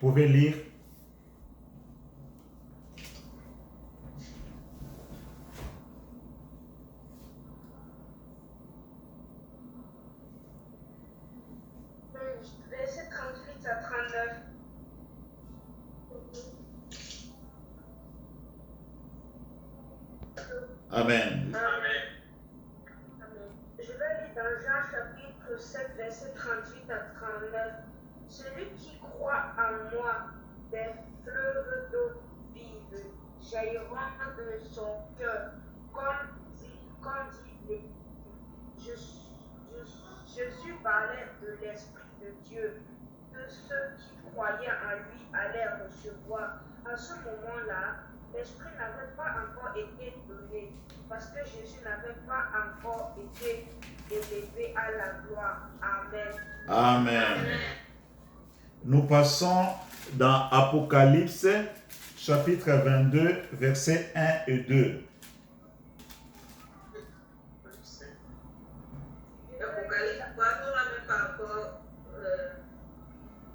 pouvez lire. Verset 38 à 39. Amen. Amen. Je vais lire dans Jean chapitre 7, verset 38 à 39. Celui qui croit en moi, des fleuves d'eau vive jailliront de son cœur, comme dit je suis parlé de l'Esprit de Dieu, que ceux qui croyaient en lui allaient recevoir. À ce moment-là, l'Esprit n'avait pas encore été donné, parce que Jésus n'avait pas encore été élevé à la gloire. Amen. Amen. Nous passons dans Apocalypse, chapitre 22, versets 1 et 2.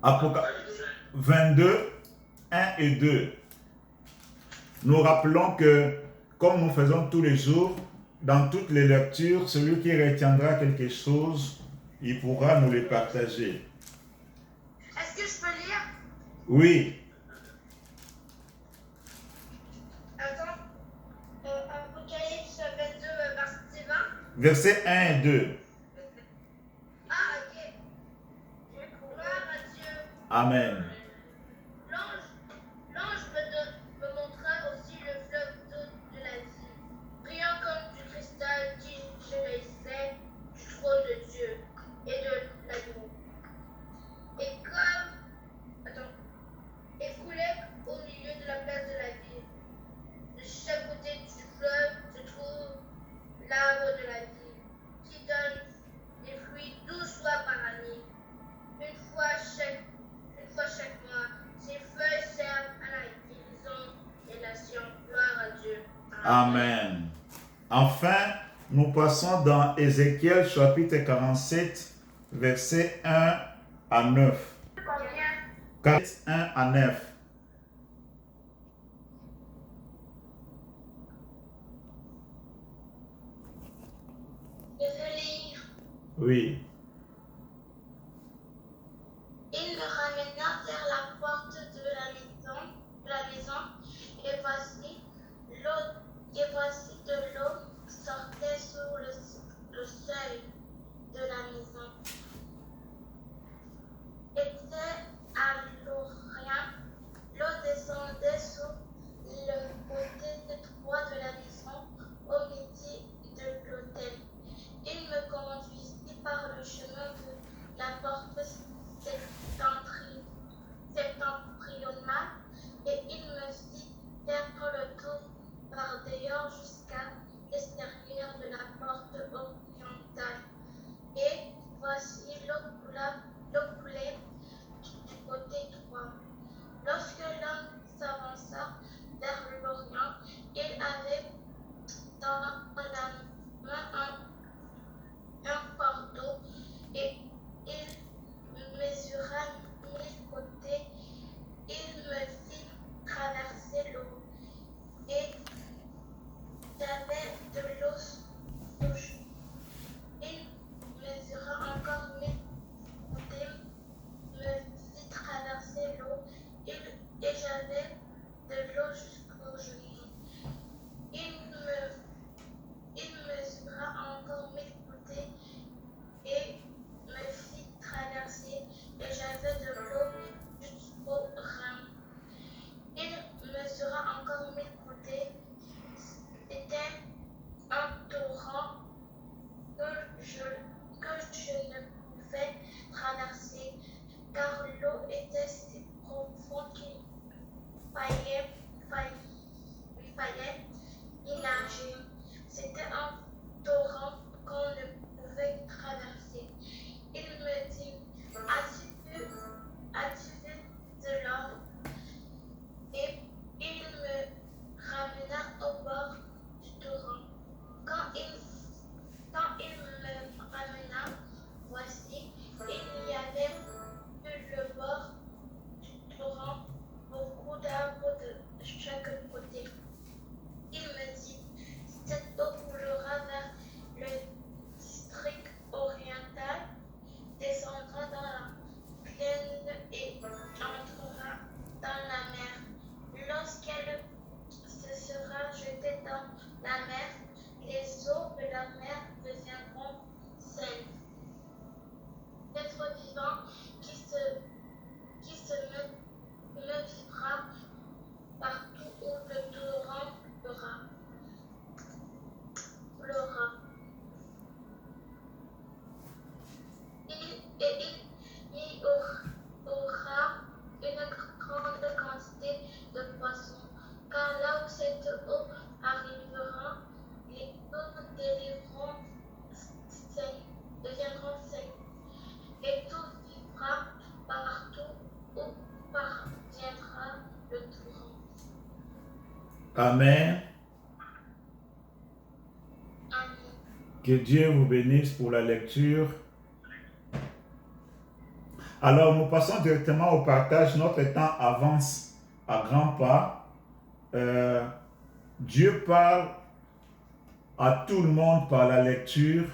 Apocalypse 22, 1 et 2. Nous rappelons que, comme nous faisons tous les jours, dans toutes les lectures, celui qui retiendra quelque chose, il pourra nous les partager. Est-ce que je peux lire? Oui. Attends. Apocalypse 22, verset 20. Versets 1 et 2. Ah, ok. Gloire à Dieu. Amen. L'ange me montra aussi le fleuve d'eau de la vie, brillant comme du cristal qui jaillissait du trône de Dieu et de l'agneau. Et coulait au milieu de la place de la ville. De chaque côté du fleuve se trouve l'arbre de la vie, qui donne des fruits 12 fois par année. Une fois chaque mois, ses feuilles servent à la guérison des nations. Gloire à Dieu. Amen. Enfin, nous passons dans Ézéchiel chapitre 47, versets 1 à 9. Combien? 1 à 9. Je veux lire. Oui. Il me ramena vers la porte de la maison, et voici de l'eau sortait sur le seuil de la maison. Était à l'Orient, l'eau descendait sur le côté droit de la maison, au midi de l'autel. Il me conduisit par le chemin de la porte septentrionale, et il me fit faire le tour par dehors jusqu'à l'extérieur de la porte orientale. Et voici l'eau coulait du côté droit. Lorsque l'homme s'avança vers l'Orient, il avait dans la main un fardeau, et il mesura 1000 côtés. Il me fit traverser l'eau, et j'avais de l'eau rouge. Il mesura encore 1000 côtés, me fit traverser l'eau, et j'avais de l'eau jusqu'aux genoux. Il mesura encore 1000 côtés, et me fit traverser, et j'avais de l'eau jusqu'aux reins. Il mesura encore 1000 côtés. C'était un torrent que je ne pouvais traverser, car l'eau était si profonde qu'il fallait y nager. C'était un torrent qu'on ne pouvait traverser. Il me dit, as-tu vu de l'or? Et il me ramena au bord du torrent. Quand il me ramena, voici, il y avait sur le bord du torrent chaque côté. Il me dit, cette eau coulera vers le district oriental, descendra dans la plaine et entrera dans la mer. Lorsqu'elle se sera jetée dans la mer, les eaux de la mer deviendront saines. L'être vivant qui se me vivra partout où le torrent pleura. Il y aura une grande quantité de poissons, car là où cette eau arrivera, les eaux deviendront saines, et tout vivra partout où parviendra le torrent. Amen. Amen. Que Dieu vous bénisse pour la lecture. Alors, nous passons directement au partage. Notre temps avance à grands pas. Dieu parle à tout le monde par la lecture.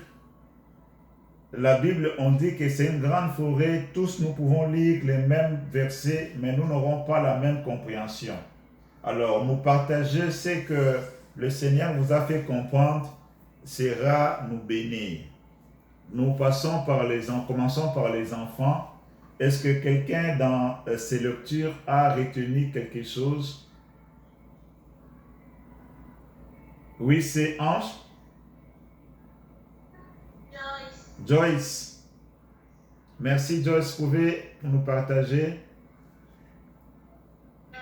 La Bible, on dit que c'est une grande forêt. Tous nous pouvons lire les mêmes versets, mais nous n'aurons pas la même compréhension. Alors, nous partager ce que le Seigneur vous a fait comprendre sera nous bénir. Nous commençons par les enfants. Est-ce que quelqu'un dans ces lectures a retenu quelque chose? Oui, c'est Ange. Joyce. Merci Joyce, pouvez nous partager? Dans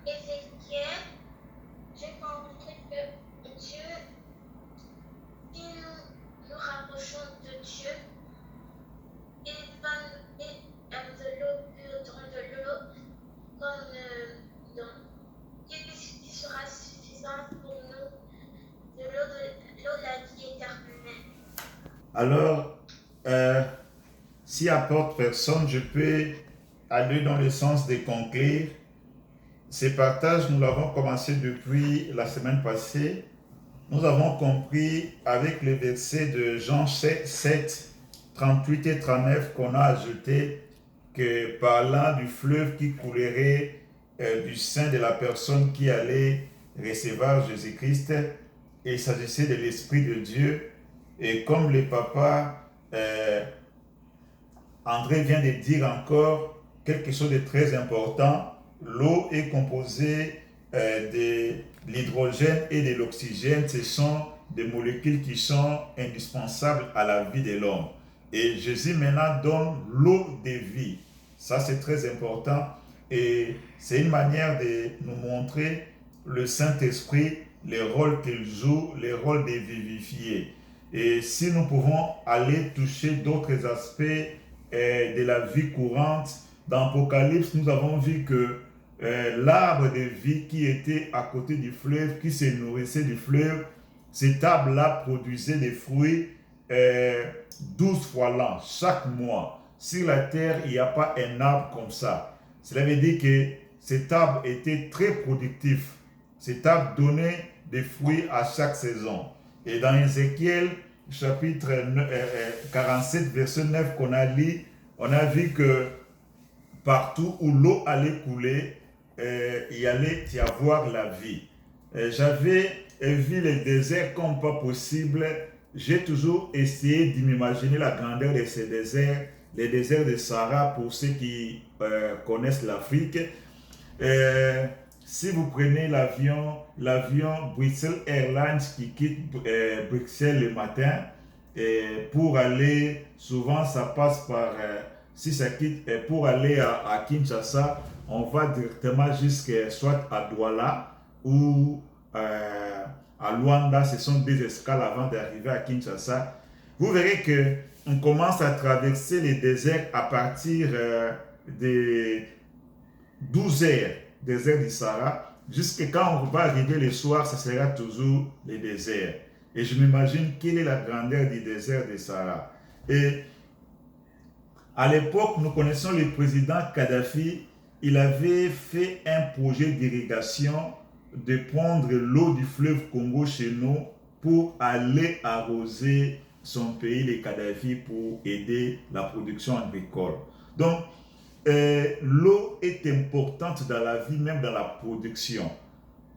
Ézéchiel, j'ai compris que Dieu, si nous rapprochons de Dieu, il va nous mettre de l'eau pure dans de l'eau comme qui sera suffisante pour nous, de l'eau de la vie éternelle. Alors, s'il apporte personne, je peux aller dans le sens de conclure. Ces partages, nous l'avons commencé depuis la semaine passée. Nous avons compris avec les versets de Jean 7, 38 et 39 qu'on a ajouté que parlant du fleuve qui coulerait du sein de la personne qui allait recevoir Jésus-Christ, et il s'agissait de l'Esprit de Dieu. Et comme le papa André vient de dire encore quelque chose de très important, l'eau est composée de l'hydrogène et de l'oxygène. Ce sont des molécules qui sont indispensables à la vie de l'homme. Et Jésus maintenant donne l'eau de vie. Ça, c'est très important. Et c'est une manière de nous montrer le Saint-Esprit, les rôles qu'il joue, les rôles de vivifier. Et si nous pouvons aller toucher d'autres aspects de la vie courante, dans l'Apocalypse, nous avons vu que l'arbre de vie qui était à côté du fleuve, qui se nourrissait du fleuve, cet arbre-là produisait des fruits 12 fois l'an, chaque mois. Sur la terre, il n'y a pas un arbre comme ça. Cela veut dire que cet arbre était très productif. Cet arbre donnait des fruits à chaque saison. Et dans Ézéchiel, chapitre 47, verset 9 qu'on a lu, on a vu que partout où l'eau allait couler, il allait y avoir la vie. J'avais vu le désert comme pas possible. J'ai toujours essayé de m'imaginer la grandeur de ces déserts, les déserts de Sahara pour ceux qui connaissent l'Afrique. Si vous prenez l'avion Bruxelles Airlines qui quitte Bruxelles le matin, pour aller, souvent ça passe par, si ça quitte, pour aller à Kinshasa, on va directement jusqu'à soit à Douala ou à Luanda. Ce sont des escales avant d'arriver à Kinshasa. Vous verrez qu'on commence à traverser les déserts à partir des 12 heures, désert du Sahara, jusqu'à quand on va arriver le soir, ça sera toujours les déserts. Et je m'imagine quelle est la grandeur du désert du Sahara. Et à l'époque, nous connaissons le président Kadhafi. il avait fait un projet d'irrigation de prendre l'eau du fleuve Congo chez nous pour aller arroser son pays, les Kadhafi, pour aider la production agricole. Donc, l'eau est importante dans la vie, même dans la production.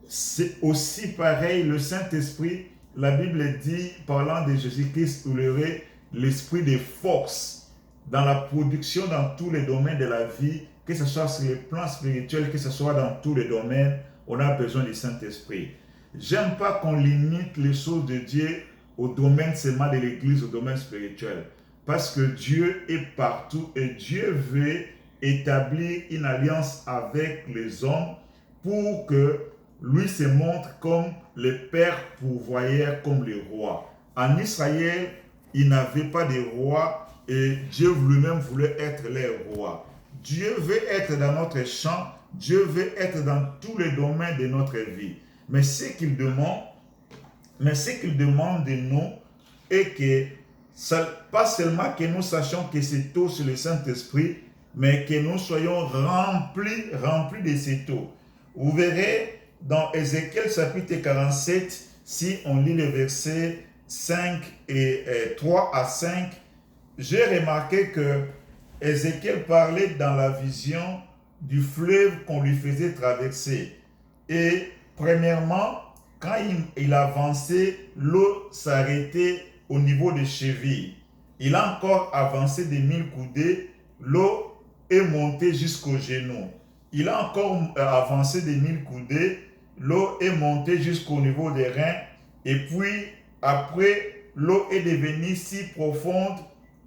C'est aussi pareil, le Saint-Esprit, la Bible dit, parlant de Jésus-Christ, il aurait l'esprit de force dans la production, dans tous les domaines de la vie, que ce soit sur le plan spirituel, que ce soit dans tous les domaines, on a besoin du Saint-Esprit. J'aime pas qu'on limite les choses de Dieu au domaine seulement de l'Église, au domaine spirituel. Parce que Dieu est partout et Dieu veut établir une alliance avec les hommes pour que lui se montre comme le Père pourvoyeur, comme le roi. En Israël, il n'avait pas de roi et Dieu lui-même voulait être leur roi. Dieu veut être dans notre champ, Dieu veut être dans tous les domaines de notre vie. Mais ce qu'il demande de nous est que, pas seulement que nous sachions que c'est tout sur le Saint-Esprit, mais que nous soyons remplis de cette eau. Vous verrez dans Ézéchiel chapitre 47, si on lit les versets 5 et 3 à 5, j'ai remarqué que Ézéchiel parlait dans la vision du fleuve qu'on lui faisait traverser. Et premièrement, quand il avançait, l'eau s'arrêtait au niveau des chevilles. Il a encore avancé de 1000 coudées, l'eau est montée jusqu'aux genoux. Il a encore avancé de 1000 coudées, l'eau est montée jusqu'au niveau des reins. Et puis, après, l'eau est devenue si profonde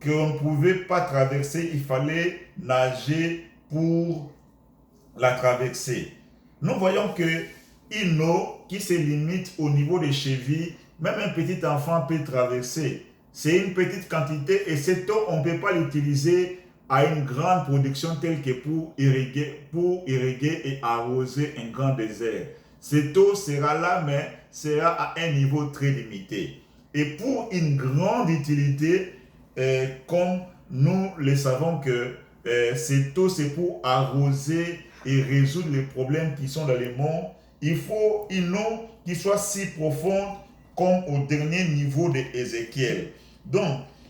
qu'on ne pouvait pas traverser. Il fallait nager pour la traverser. Nous voyons qu'une eau qui se limite au niveau des chevilles, même un petit enfant peut traverser. C'est une petite quantité et cette eau, on ne peut pas l'utiliser à une grande production telle que pour irriguer et arroser un grand désert. Cette eau sera là, mais sera à un niveau très limité. Et pour une grande utilité, comme nous le savons que cette eau, c'est pour arroser et résoudre les problèmes qui sont dans le monde, il faut une eau qui soit si profonde comme au dernier niveau d'Ézéchiel. Donc,